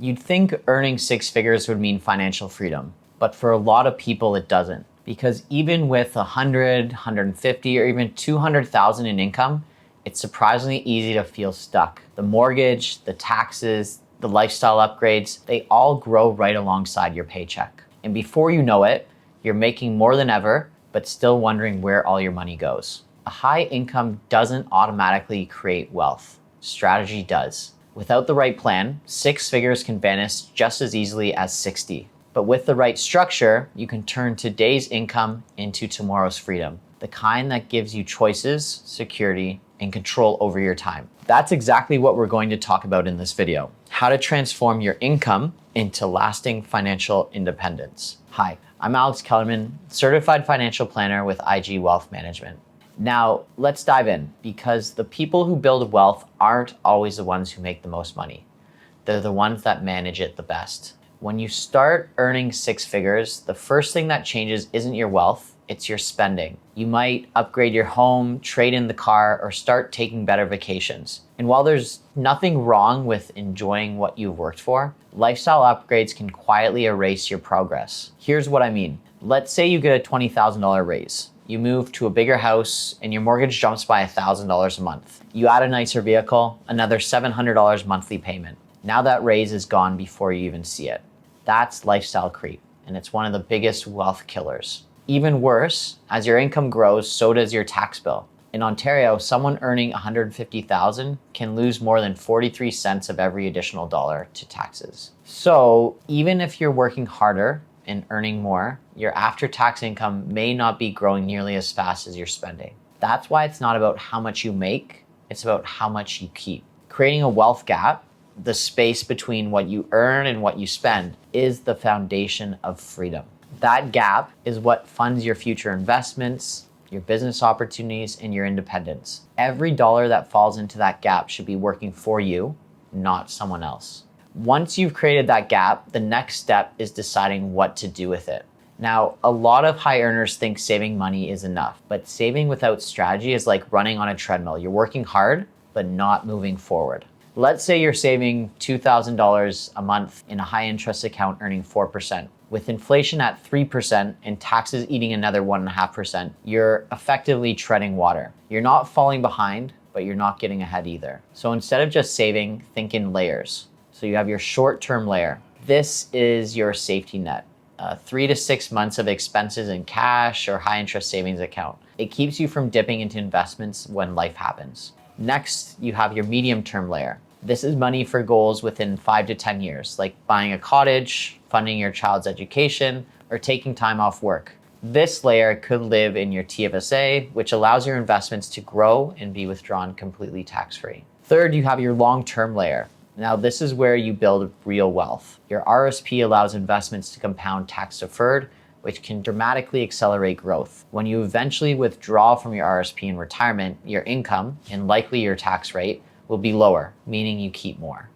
You'd think earning six figures would mean financial freedom, but for a lot of people it doesn't. Because even with 100, 150, or even 200,000 in income, it's surprisingly easy to feel stuck. The mortgage, the taxes, the lifestyle upgrades, they all grow right alongside your paycheck. And before you know it, you're making more than ever, but still wondering where all your money goes. A high income doesn't automatically create wealth. Strategy does. Without the right plan, six figures can vanish just as easily as 60. But with the right structure, you can turn today's income into tomorrow's freedom. The kind that gives you choices, security, and control over your time. That's exactly what we're going to talk about in this video. How to transform your income into lasting financial independence. Hi, I'm Alex Kellerman, certified financial planner with IG Wealth Management. Now, let's dive in, because the people who build wealth aren't always the ones who make the most money. They're the ones that manage it the best. When you start earning six figures, the first thing that changes isn't your wealth, it's your spending. You might upgrade your home, trade in the car, or start taking better vacations. And while there's nothing wrong with enjoying what you've worked for, lifestyle upgrades can quietly erase your progress. Here's what I mean. Let's say you get a $20,000 raise. You move to a bigger house and your mortgage jumps by $1,000 a month. You add a nicer vehicle, another $700 monthly payment. Now that raise is gone before you even see it. That's lifestyle creep, and it's one of the biggest wealth killers. Even worse, as your income grows, so does your tax bill. In Ontario, someone earning $150,000 can lose more than 43 cents of every additional dollar to taxes. So even if you're working harder and earning more, your after-tax income may not be growing nearly as fast as you're spending. That's why it's not about how much you make, it's about how much you keep. Creating a wealth gap, the space between what you earn and what you spend, is the foundation of freedom. That gap is what funds your future investments, your business opportunities, and your independence. Every dollar that falls into that gap should be working for you, not someone else. Once you've created that gap, the next step is deciding what to do with it. Now, a lot of high earners think saving money is enough, but saving without strategy is like running on a treadmill. You're working hard, but not moving forward. Let's say you're saving $2,000 a month in a high interest account earning 4%. With inflation at 3% and taxes eating another 1.5%, you're effectively treading water. You're not falling behind, but you're not getting ahead either. So instead of just saving, think in layers. So you have your short-term layer. This is your safety net. 3 to 6 months of expenses in cash or high interest savings account. It keeps you from dipping into investments when life happens. Next, you have your medium-term layer. This is money for goals within 5 to 10 years, like buying a cottage, funding your child's education, or taking time off work. This layer could live in your TFSA, which allows your investments to grow and be withdrawn completely tax-free. Third, you have your long-term layer. Now, this is where you build real wealth. Your RRSP allows investments to compound tax-deferred, which can dramatically accelerate growth. When you eventually withdraw from your RRSP in retirement, your income, and likely your tax rate, will be lower, meaning you keep more.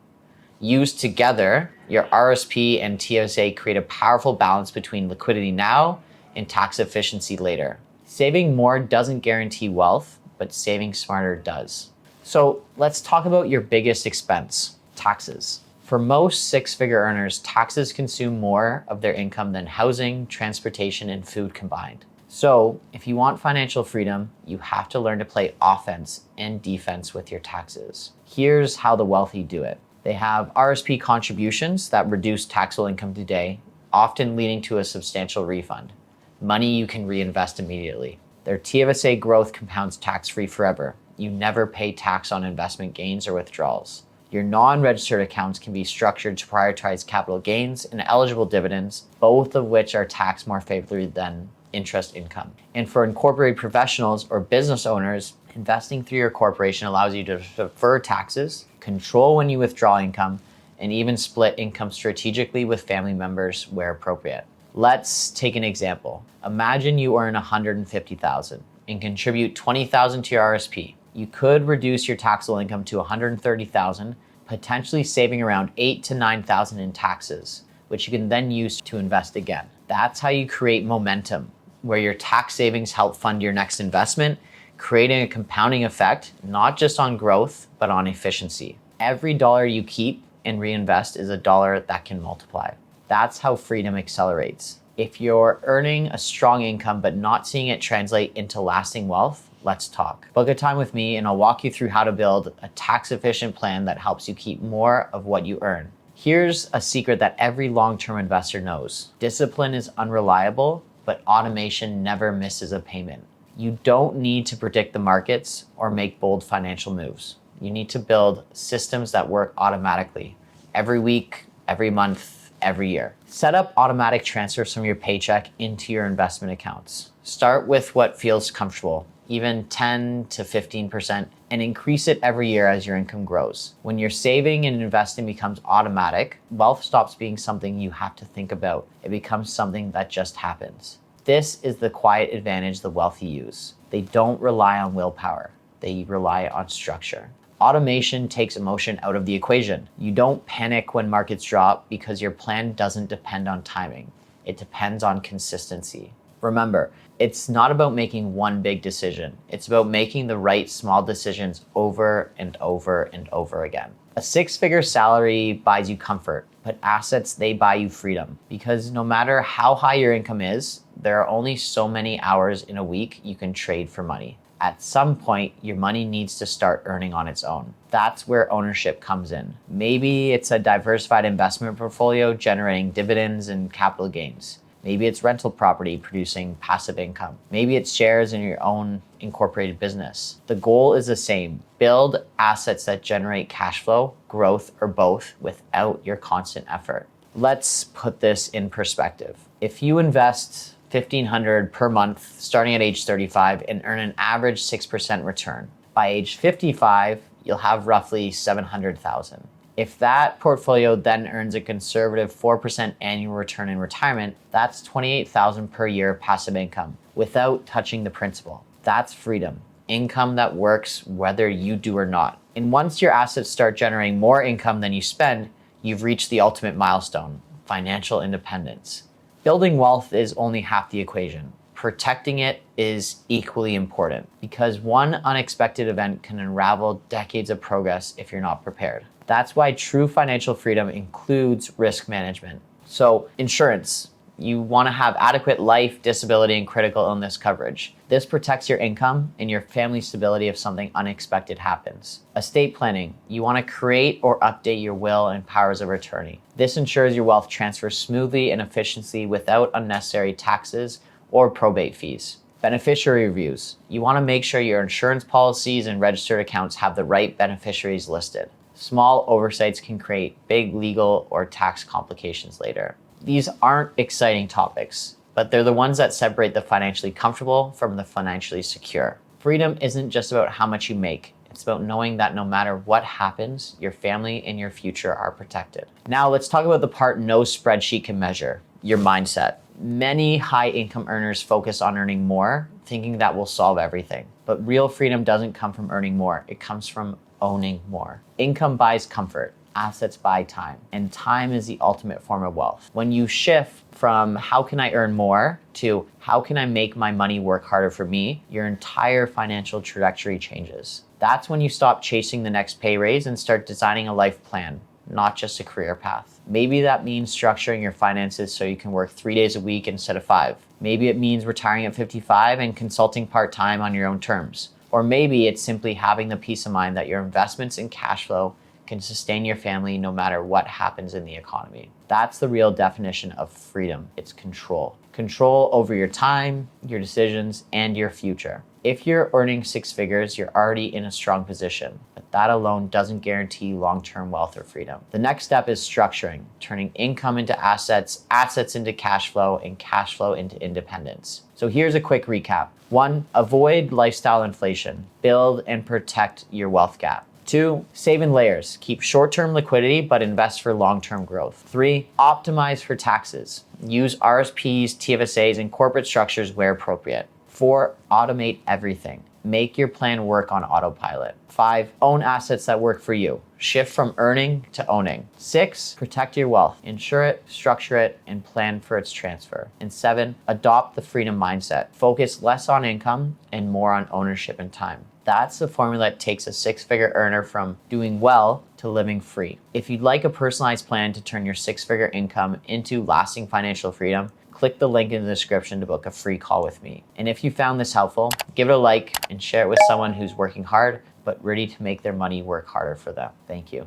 Used together, your RRSP and TFSA create a powerful balance between liquidity now and tax efficiency later. Saving more doesn't guarantee wealth, but saving smarter does. So let's talk about your biggest expense, taxes. For most six-figure earners, taxes consume more of their income than housing, transportation, and food combined. So if you want financial freedom, you have to learn to play offense and defense with your taxes. Here's how the wealthy do it. They have RRSP contributions that reduce taxable income today, often leading to a substantial refund. Money you can reinvest immediately. Their TFSA growth compounds tax-free forever. You never pay tax on investment gains or withdrawals. Your non-registered accounts can be structured to prioritize capital gains and eligible dividends, both of which are taxed more favorably than interest income. And for incorporated professionals or business owners, investing through your corporation allows you to defer taxes, control when you withdraw income, and even split income strategically with family members where appropriate. Let's take an example. Imagine you earn $150,000 and contribute $20,000 to your RRSP. You could reduce your taxable income to $130,000, potentially saving around $8,000 to $9,000 in taxes, which you can then use to invest again. That's how you create momentum, where your tax savings help fund your next investment, creating a compounding effect, not just on growth, but on efficiency. Every dollar you keep and reinvest is a dollar that can multiply. That's how freedom accelerates. If you're earning a strong income but not seeing it translate into lasting wealth, let's talk. Book a time with me and I'll walk you through how to build a tax-efficient plan that helps you keep more of what you earn. Here's a secret that every long-term investor knows. Discipline is unreliable, but automation never misses a payment. You don't need to predict the markets or make bold financial moves. You need to build systems that work automatically, every week, every month, every year. Set up automatic transfers from your paycheck into your investment accounts. Start with what feels comfortable, even 10 to 15%, and increase it every year as your income grows. When your saving and investing becomes automatic, wealth stops being something you have to think about. It becomes something that just happens. This is the quiet advantage the wealthy use. They don't rely on willpower. They rely on structure. Automation takes emotion out of the equation. You don't panic when markets drop because your plan doesn't depend on timing. It depends on consistency. Remember, it's not about making one big decision. It's about making the right small decisions over and over and over again. A six-figure salary buys you comfort, but assets, they buy you freedom. Because no matter how high your income is, there are only so many hours in a week you can trade for money. At some point, your money needs to start earning on its own. That's where ownership comes in. Maybe it's a diversified investment portfolio generating dividends and capital gains. Maybe it's rental property producing passive income. Maybe it's shares in your own incorporated business. The goal is the same. Build assets that generate cash flow, growth, or both without your constant effort. Let's put this in perspective. If you invest $1,500 per month starting at age 35 and earn an average 6% return, by age 55, you'll have roughly $700,000. If that portfolio then earns a conservative 4% annual return in retirement, that's $28,000 per year passive income without touching the principal. That's freedom. Income that works whether you do or not. And once your assets start generating more income than you spend, you've reached the ultimate milestone, financial independence. Building wealth is only half the equation. Protecting it is equally important because one unexpected event can unravel decades of progress if you're not prepared. That's why true financial freedom includes risk management. So insurance, you want to have adequate life, disability, and critical illness coverage. This protects your income and your family's stability if something unexpected happens. Estate planning, you want to create or update your will and powers of attorney. This ensures your wealth transfers smoothly and efficiently without unnecessary taxes or probate fees. Beneficiary reviews, you want to make sure your insurance policies and registered accounts have the right beneficiaries listed. Small oversights can create big legal or tax complications later. These aren't exciting topics, but they're the ones that separate the financially comfortable from the financially secure. Freedom isn't just about how much you make. It's about knowing that no matter what happens, your family and your future are protected. Now let's talk about the part no spreadsheet can measure, your mindset. Many high income earners focus on earning more, thinking that will solve everything. But real freedom doesn't come from earning more. It comes from owning more. Income buys comfort. Assets buy time, and time is the ultimate form of wealth. When you shift from how can I earn more to how can I make my money work harder for me, your entire financial trajectory changes. That's when you stop chasing the next pay raise and start designing a life plan, not just a career path. Maybe that means structuring your finances so you can work 3 days a week instead of 5. Maybe it means retiring at 55 and consulting part-time on your own terms. Or maybe it's simply having the peace of mind that your investments and cash flow can sustain your family no matter what happens in the economy. That's the real definition of freedom. It's control. Control over your time, your decisions, and your future. If you're earning six figures, you're already in a strong position, but that alone doesn't guarantee long-term wealth or freedom. The next step is structuring, turning income into assets, assets into cash flow, and cash flow into independence. So here's a quick recap. 1, avoid lifestyle inflation. Build and protect your wealth gap. 2, save in layers. Keep short-term liquidity, but invest for long-term growth. 3, optimize for taxes. Use RRSPs, TFSAs, and corporate structures where appropriate. 4, automate everything. Make your plan work on autopilot. 5, own assets that work for you. Shift from earning to owning. 6, protect your wealth. Insure it, structure it, and plan for its transfer. And 7, adopt the freedom mindset. Focus less on income and more on ownership and time. That's the formula that takes a six-figure earner from doing well to living free. If you'd like a personalized plan to turn your six-figure income into lasting financial freedom, click the link in the description to book a free call with me. And if you found this helpful, give it a like and share it with someone who's working hard but ready to make their money work harder for them. Thank you.